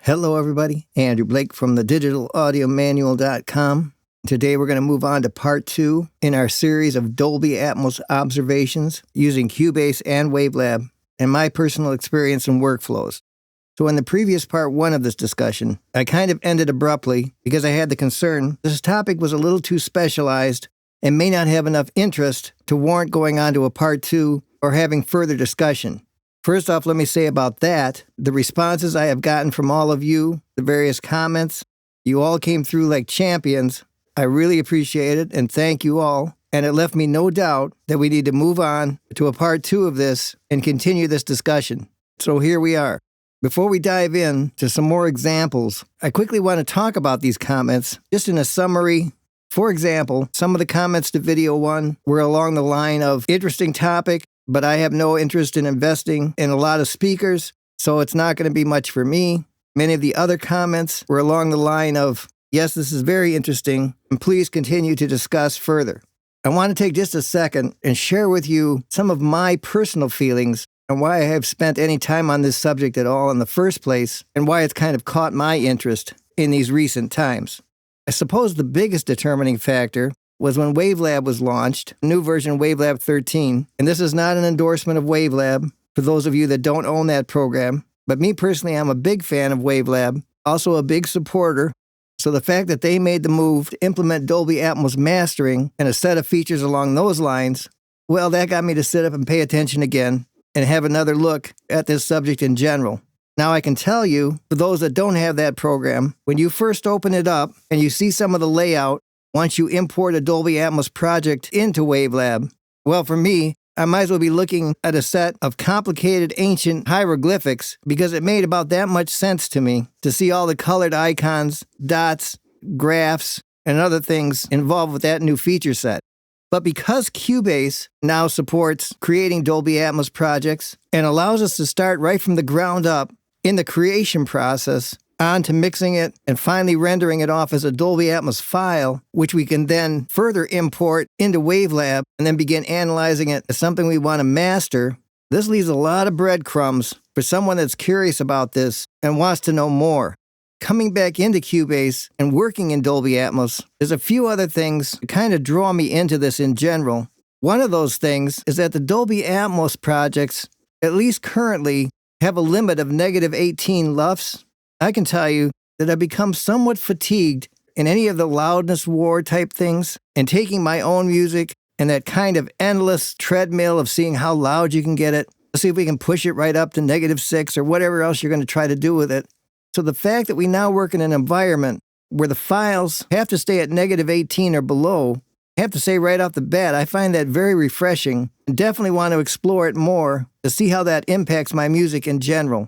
Hello, everybody. Andrew Blake from the digitalaudiomanual.com. Today, we're going to move on to part 2 in our series of Dolby Atmos observations using Cubase and Wavelab and my personal experience and workflows. So in the previous part 1 of this discussion, I kind of ended abruptly because I had the concern this topic was a little too specialized and may not have enough interest to warrant going on to a part 2 or having further discussion. First off, let me say about that, the responses I have gotten from all of you, the various comments, you all came through like champions. I really appreciate it and thank you all. And it left me no doubt that we need to move on to a part 2 of this and continue this discussion. So here we are. Before we dive in to some more examples, I quickly want to talk about these comments just in a summary. For example, some of the comments to video 1 were along the line of interesting topic, but I have no interest in investing in a lot of speakers, so it's not going to be much for me. Many of the other comments were along the line of, yes, this is very interesting, and please continue to discuss further. I want to take just a second and share with you some of my personal feelings and why I have spent any time on this subject at all in the first place, and why it's kind of caught my interest in these recent times. I suppose the biggest determining factor was when Wavelab was launched, a new version Wavelab 13, and this is not an endorsement of Wavelab for those of you that don't own that program, but me personally, I'm a big fan of Wavelab, also a big supporter, so the fact that they made the move to implement Dolby Atmos mastering and a set of features along those lines, well, that got me to sit up and pay attention again and have another look at this subject in general. Now, I can tell you, for those that don't have that program, when you first open it up and you see some of the layout, once you import a Dolby Atmos project into Wavelab, well, for me, I might as well be looking at a set of complicated ancient hieroglyphics because it made about that much sense to me to see all the colored icons, dots, graphs, and other things involved with that new feature set. But because Cubase now supports creating Dolby Atmos projects and allows us to start right from the ground up in the creation process, on to mixing it and finally rendering it off as a Dolby Atmos file, which we can then further import into Wavelab and then begin analyzing it as something we want to master, this leaves a lot of breadcrumbs for someone that's curious about this and wants to know more. Coming back into Cubase and working in Dolby Atmos, there's a few other things that kind of draw me into this in general. One of those things is that the Dolby Atmos projects, at least currently, have a limit of -18 LUFS. I can tell you that I've become somewhat fatigued in any of the loudness war type things and taking my own music and that kind of endless treadmill of seeing how loud you can get it. Let's see if we can push it right up to -6 or whatever else you're going to try to do with it. So the fact that we now work in an environment where the files have to stay at -18 or below, I have to say right off the bat, I find that very refreshing and definitely want to explore it more to see how that impacts my music in general.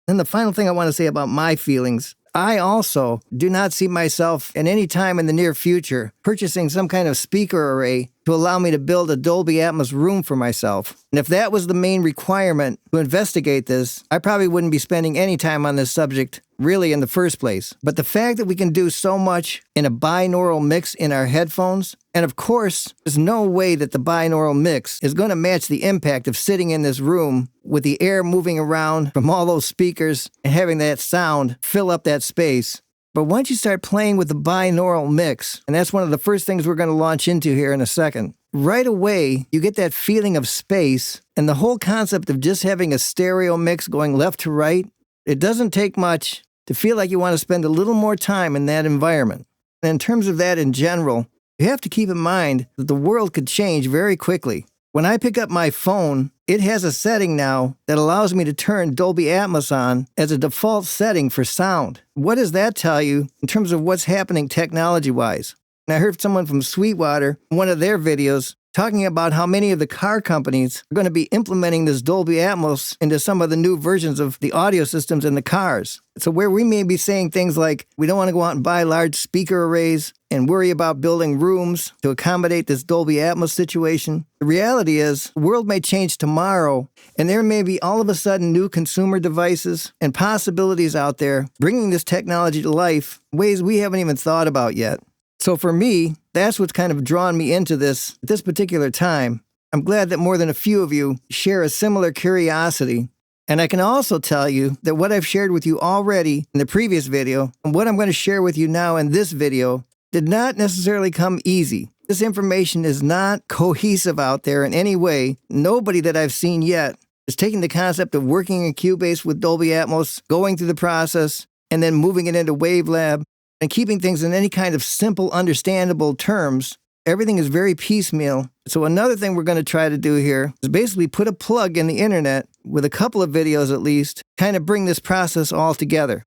And the final thing I want to say about my feelings, I also do not see myself at any time in the near future purchasing some kind of speaker array to allow me to build a Dolby Atmos room for myself. And if that was the main requirement to investigate this, I probably wouldn't be spending any time on this subject really in the first place. But the fact that we can do so much in a binaural mix in our headphones, and of course, there's no way that the binaural mix is going to match the impact of sitting in this room with the air moving around from all those speakers and having that sound fill up that space. But once you start playing with the binaural mix, and that's one of the first things we're going to launch into here in a second, right away, you get that feeling of space, and the whole concept of just having a stereo mix going left to right, it doesn't take much to feel like you want to spend a little more time in that environment. And in terms of that in general, you have to keep in mind that the world could change very quickly. When I pick up my phone, it has a setting now that allows me to turn Dolby Atmos on as a default setting for sound. What does that tell you in terms of what's happening technology-wise? And I heard someone from Sweetwater, in one of their videos, talking about how many of the car companies are going to be implementing this Dolby Atmos into some of the new versions of the audio systems in the cars. So where we may be saying things like, we don't want to go out and buy large speaker arrays and worry about building rooms to accommodate this Dolby Atmos situation, the reality is the world may change tomorrow, and there may be all of a sudden new consumer devices and possibilities out there bringing this technology to life in ways we haven't even thought about yet. So for me, that's what's kind of drawn me into this at this particular time. I'm glad that more than a few of you share a similar curiosity. And I can also tell you that what I've shared with you already in the previous video and what I'm going to share with you now in this video did not necessarily come easy. This information is not cohesive out there in any way. Nobody that I've seen yet is taking the concept of working in Cubase with Dolby Atmos, going through the process, and then moving it into Wavelab, and keeping things in any kind of simple, understandable terms. Everything is very piecemeal. So another thing we're going to try to do here is basically put a plug in the internet with a couple of videos at least, kind of bring this process all together.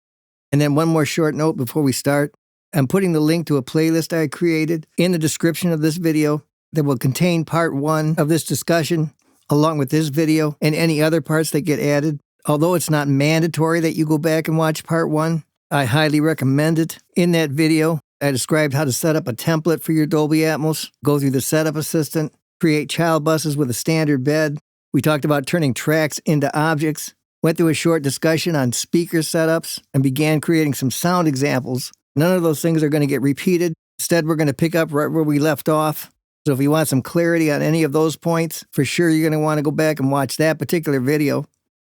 And then one more short note before we start. I'm putting the link to a playlist I created in the description of this video that will contain part 1 of this discussion, along with this video and any other parts that get added. Although it's not mandatory that you go back and watch part 1, I highly recommend it. In that video, I described how to set up a template for your Dolby Atmos, go through the setup assistant, create child buses with a standard bed. We talked about turning tracks into objects, went through a short discussion on speaker setups, and began creating some sound examples. None of those things are going to get repeated. Instead, we're going to pick up right where we left off. So if you want some clarity on any of those points, for sure you're going to want to go back and watch that particular video.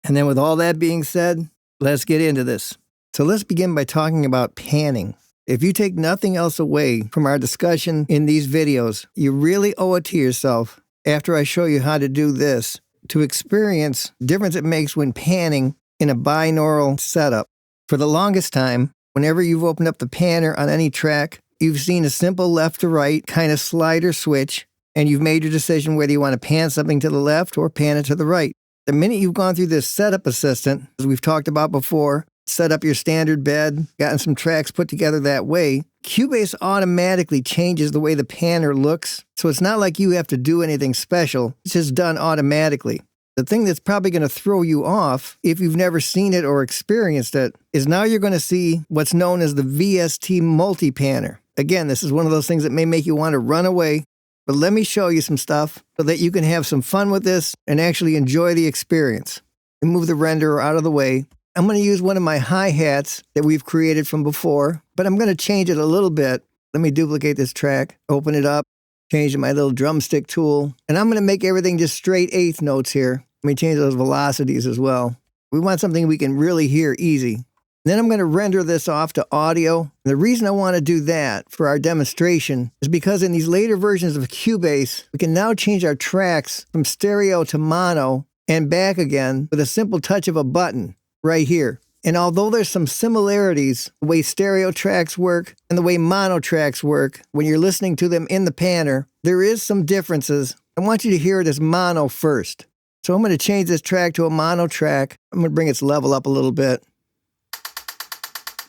And then with all that being said, let's get into this. So let's begin by talking about panning. If you take nothing else away from our discussion in these videos, you really owe it to yourself, after I show you how to do this, to experience the difference it makes when panning in a binaural setup. For the longest time, whenever you've opened up the panner on any track, you've seen a simple left to right kind of slider switch, and you've made your decision whether you want to pan something to the left or pan it to the right. The minute you've gone through this setup assistant, as we've talked about before, set up your standard bed, gotten some tracks put together that way, Cubase automatically changes the way the panner looks, so it's not like you have to do anything special. It's just done automatically. The thing that's probably going to throw you off, if you've never seen it or experienced it, is now you're going to see what's known as the VST multi-panner. Again, this is one of those things that may make you want to run away, but let me show you some stuff so that you can have some fun with this and actually enjoy the experience. And move the renderer out of the way. I'm going to use one of my hi-hats that we've created from before, but I'm going to change it a little bit. Let me duplicate this track, open it up, change my little drumstick tool, and I'm going to make everything just straight eighth notes here. Let me change those velocities as well. We want something we can really hear easy. Then I'm going to render this off to audio. And the reason I want to do that for our demonstration is because in these later versions of Cubase, we can now change our tracks from stereo to mono and back again with a simple touch of a button right here. And although there's some similarities, the way stereo tracks work and the way mono tracks work, when you're listening to them in the panner, there is some differences. I want you to hear it as mono first. So I'm going to change this track to a mono track. I'm going to bring its level up a little bit.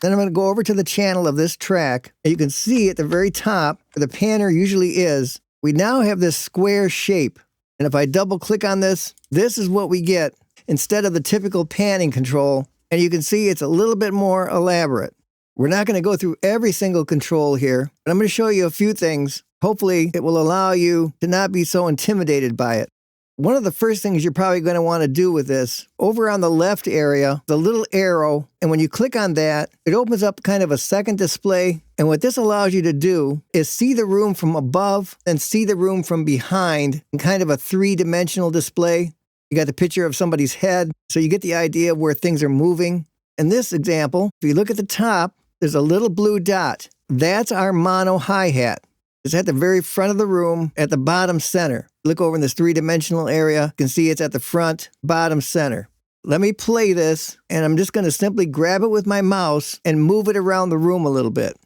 Then I'm going to go over to the channel of this track. And you can see at the very top, where the panner usually is, we now have this square shape. And if I double click on this, this is what we get instead of the typical panning control. And you can see it's a little bit more elaborate. We're not going to go through every single control here, but I'm going to show you a few things. Hopefully, it will allow you to not be so intimidated by it. One of the first things you're probably going to want to do with this, over on the left area, the little arrow, and when you click on that, it opens up kind of a second display. And what this allows you to do is see the room from above and see the room from behind in kind of a three-dimensional display. You got the picture of somebody's head, so you get the idea of where things are moving. In this example, if you look at the top, there's a little blue dot. That's our mono hi-hat. It's at the very front of the room, at the bottom center. Look over in this three-dimensional area. You can see it's at the front, bottom center. Let me play this, and I'm just going to simply grab it with my mouse and move it around the room a little bit.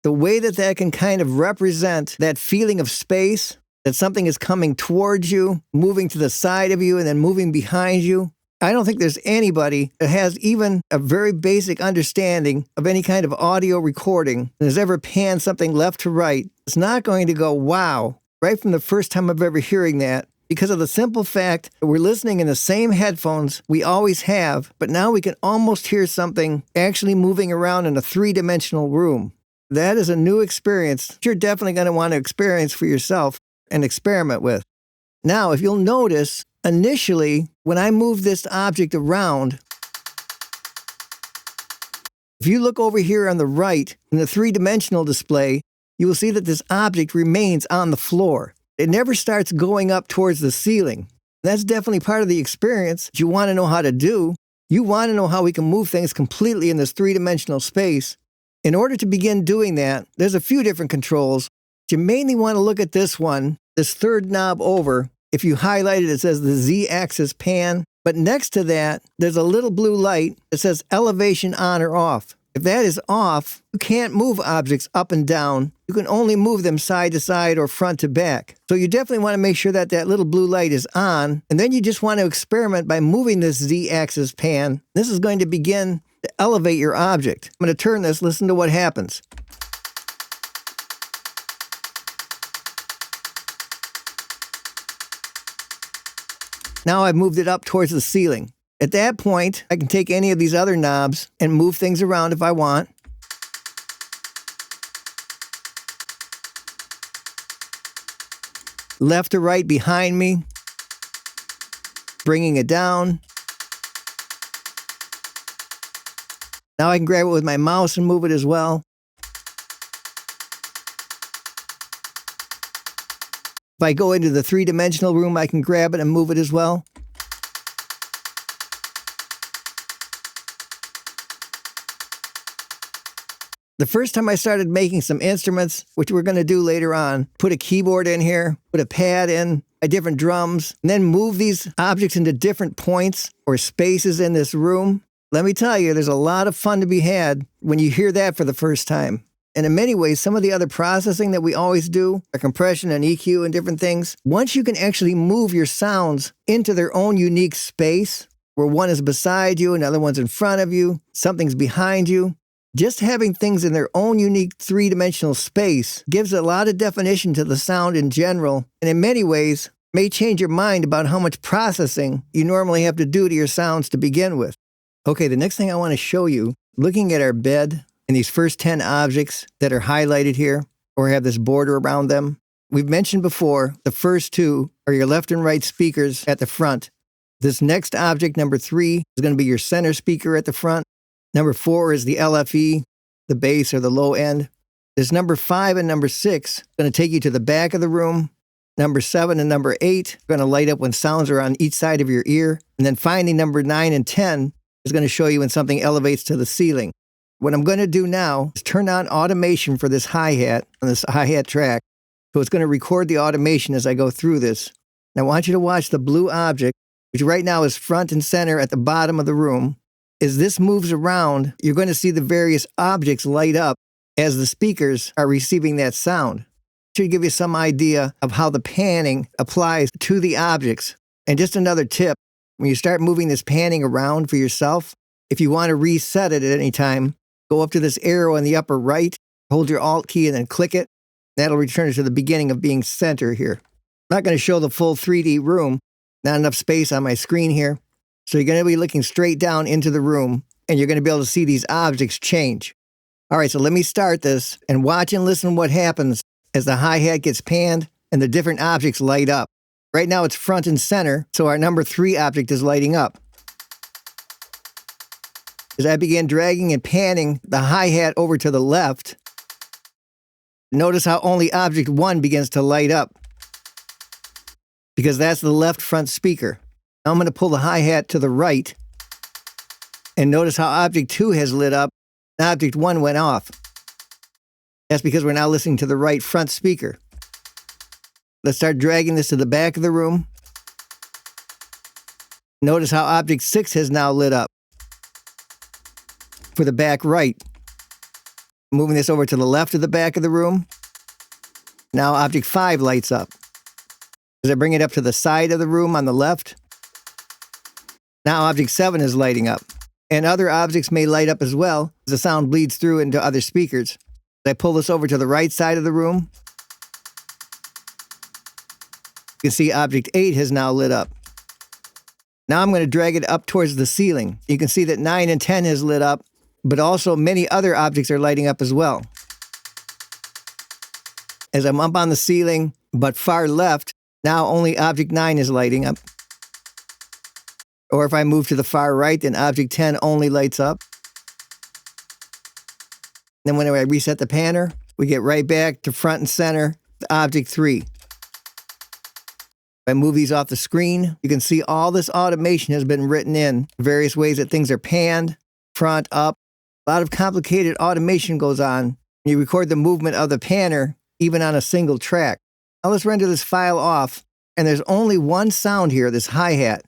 The way that can kind of represent that feeling of space, that something is coming towards you, moving to the side of you, and then moving behind you. I don't think there's anybody that has even a very basic understanding of any kind of audio recording and has ever panned something left to right. It's not going to go, wow, right from the first time of ever hearing that, because of the simple fact that we're listening in the same headphones we always have, but now we can almost hear something actually moving around in a three-dimensional room. That is a new experience that you're definitely going to want to experience for yourself and experiment with. Now, if you'll notice, Initially, when I move this object around, if you look over here on the right in the three-dimensional display, you will see that this object remains on the floor. It never starts going up towards the ceiling. That's definitely part of the experience that you want to know how to do. You want to know how we can move things completely in this three-dimensional space. In order to begin doing that, there's a few different controls. You mainly want to look at this one, this third knob over. If you highlight it, it says the Z-axis pan. But next to that, there's a little blue light that says elevation on or off. If that is off, you can't move objects up and down. You can only move them side to side or front to back. So you definitely want to make sure that that little blue light is on. And then you just want to experiment by moving this Z-axis pan. This is going to begin to elevate your object. I'm going to turn this, listen to what happens. Now I've moved it up towards the ceiling. At that point, I can take any of these other knobs and move things around if I want. Left to right behind me, bringing it down. Now I can grab it with my mouse and move it as well. If I go into the three-dimensional room, I can grab it and move it as well. The first time I started making some instruments, which we're going to do later on, put a keyboard in here, put a pad in, different drums, and then move these objects into different points or spaces in this room. Let me tell you, there's a lot of fun to be had when you hear that for the first time. And in many ways, some of the other processing that we always do, like compression and EQ and different things, once you can actually move your sounds into their own unique space, where one is beside you, another one's in front of you, something's behind you, just having things in their own unique three-dimensional space gives a lot of definition to the sound in general, and in many ways may change your mind about how much processing you normally have to do to your sounds to begin with. Okay, the next thing I want to show you, looking at our bed and these first 10 objects that are highlighted here or have this border around them, we've mentioned before the first two are your left and right speakers at the front. This next object, number 3, is going to be your center speaker at the front. Number 4 is the LFE, the bass or the low end. This number 5 and number 6 are going to take you to the back of the room. Number 7 and number 8 are going to light up when sounds are on each side of your ear. And then finally, number 9 and 10 is going to show you when something elevates to the ceiling. What I'm going to do now is turn on automation for this hi-hat on this hi-hat track. So it's going to record the automation as I go through this. And I want you to watch the blue object, which right now is front and center at the bottom of the room. As this moves around, you're going to see the various objects light up as the speakers are receiving that sound. It should give you some idea of how the panning applies to the objects. And just another tip, when you start moving this panning around for yourself, if you want to reset it at any time, go up to this arrow in the upper right, hold your Alt key and then click it. That'll return it to the beginning of being center here. I'm not going to show the full 3D room, not enough space on my screen here. So you're going to be looking straight down into the room, and you're going to be able to see these objects change. All right, so let me start this, and watch and listen what happens as the hi-hat gets panned and the different objects light up. Right now it's front and center, so our number 3 object is lighting up. As I begin dragging and panning the hi-hat over to the left, notice how only object 1 begins to light up, because that's the left front speaker. Now I'm going to pull the hi-hat to the right, and notice how object 2 has lit up, and object 1 went off. That's because we're now listening to the right front speaker. Let's start dragging this to the back of the room. Notice how object 6 has now lit up for the back right. Moving this over to the left of the back of the room. Now object 5 lights up. As I bring it up to the side of the room on the left, now object 7 is lighting up. And other objects may light up as well as the sound bleeds through into other speakers. As I pull this over to the right side of the room, you can see object 8 has now lit up. Now I'm going to drag it up towards the ceiling. You can see that 9 and 10 has lit up, but also many other objects are lighting up as well. As I'm up on the ceiling, but far left, now only object 9 is lighting up. Or if I move to the far right, then object 10 only lights up. Then when I reset the panner, we get right back to front and center, the object 3. If I move these off the screen, you can see all this automation has been written in various ways that things are panned, front, up. A lot of complicated automation goes on. You record the movement of the panner, even on a single track. Now let's render this file off, and there's only one sound here, this hi-hat.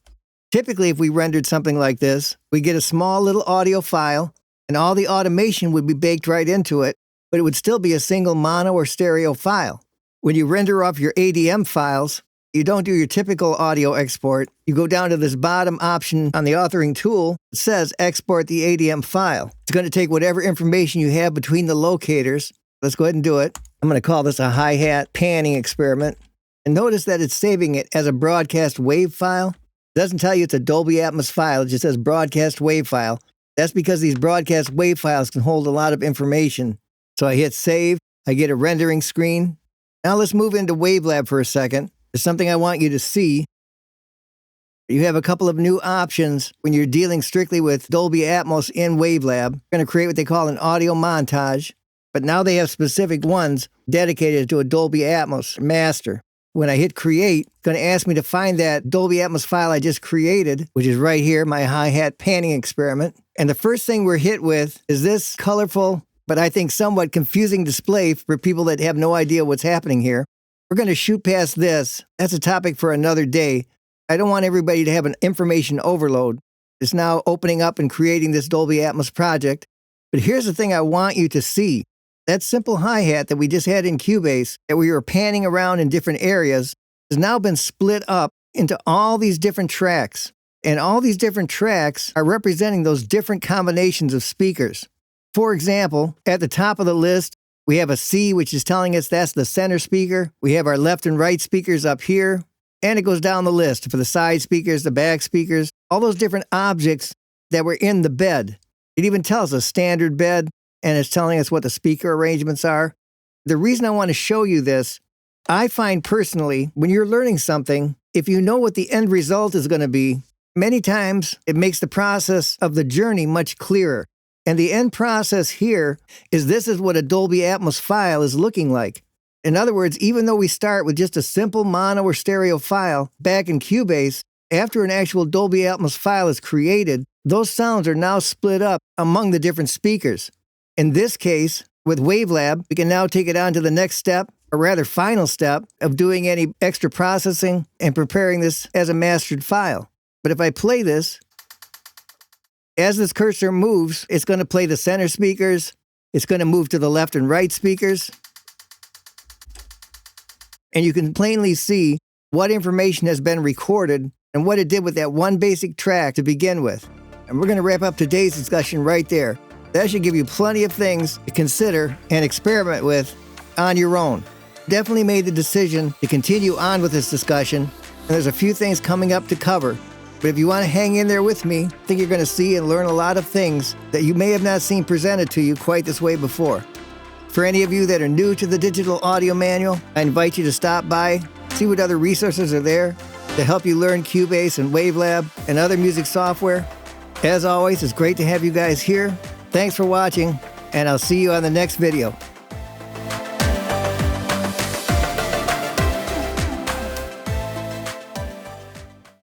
Typically, if we rendered something like this, we get a small little audio file, and all the automation would be baked right into it, but it would still be a single mono or stereo file. When you render off your ADM files, you don't do your typical audio export. You go down to this bottom option on the authoring tool. It says export the ADM file. It's going to take whatever information you have between the locators. Let's go ahead and do it. I'm going to call this a hi-hat panning experiment. And notice that it's saving it as a broadcast wave file. It doesn't tell you it's a Dolby Atmos file. It just says broadcast wave file. That's because these broadcast wave files can hold a lot of information. So I hit save. I get a rendering screen. Now let's move into Wavelab for a second. There's something I want you to see. You have a couple of new options when you're dealing strictly with Dolby Atmos in Wavelab. You're going to create what they call an audio montage, but now they have specific ones dedicated to a Dolby Atmos master. When I hit create, it's going to ask me to find that Dolby Atmos file I just created, which is right here, my hi-hat panning experiment. And the first thing we're hit with is this colorful, but I think somewhat confusing display for people that have no idea what's happening here. We're going to shoot past this. That's a topic for another day. I don't want everybody to have an information overload. It's now opening up and creating this Dolby Atmos project. But here's the thing I want you to see. That simple hi-hat that we just had in Cubase, that we were panning around in different areas, has now been split up into all these different tracks. And all these different tracks are representing those different combinations of speakers. For example, at the top of the list, we have a C, which is telling us that's the center speaker. We have our left and right speakers up here. And it goes down the list for the side speakers, the back speakers, all those different objects that were in the bed. It even tells us standard bed, and it's telling us what the speaker arrangements are. The reason I want to show you this, I find personally, when you're learning something, if you know what the end result is going to be, many times it makes the process of the journey much clearer. And the end process here is this is what a Dolby Atmos file is looking like. In other words, even though we start with just a simple mono or stereo file back in Cubase, after an actual Dolby Atmos file is created, those sounds are now split up among the different speakers. In this case, with Wavelab, we can now take it on to the next step, or rather final step, of doing any extra processing and preparing this as a mastered file. But if I play this, as this cursor moves, it's going to play the center speakers. It's going to move to the left and right speakers. And you can plainly see what information has been recorded and what it did with that one basic track to begin with. And we're going to wrap up today's discussion right there. That should give you plenty of things to consider and experiment with on your own. Definitely made the decision to continue on with this discussion, and there's a few things coming up to cover. But if you want to hang in there with me, I think you're going to see and learn a lot of things that you may have not seen presented to you quite this way before. For any of you that are new to the digital audio manual, I invite you to stop by, see what other resources are there to help you learn Cubase and Wavelab and other music software. As always, it's great to have you guys here. Thanks for watching, and I'll see you on the next video.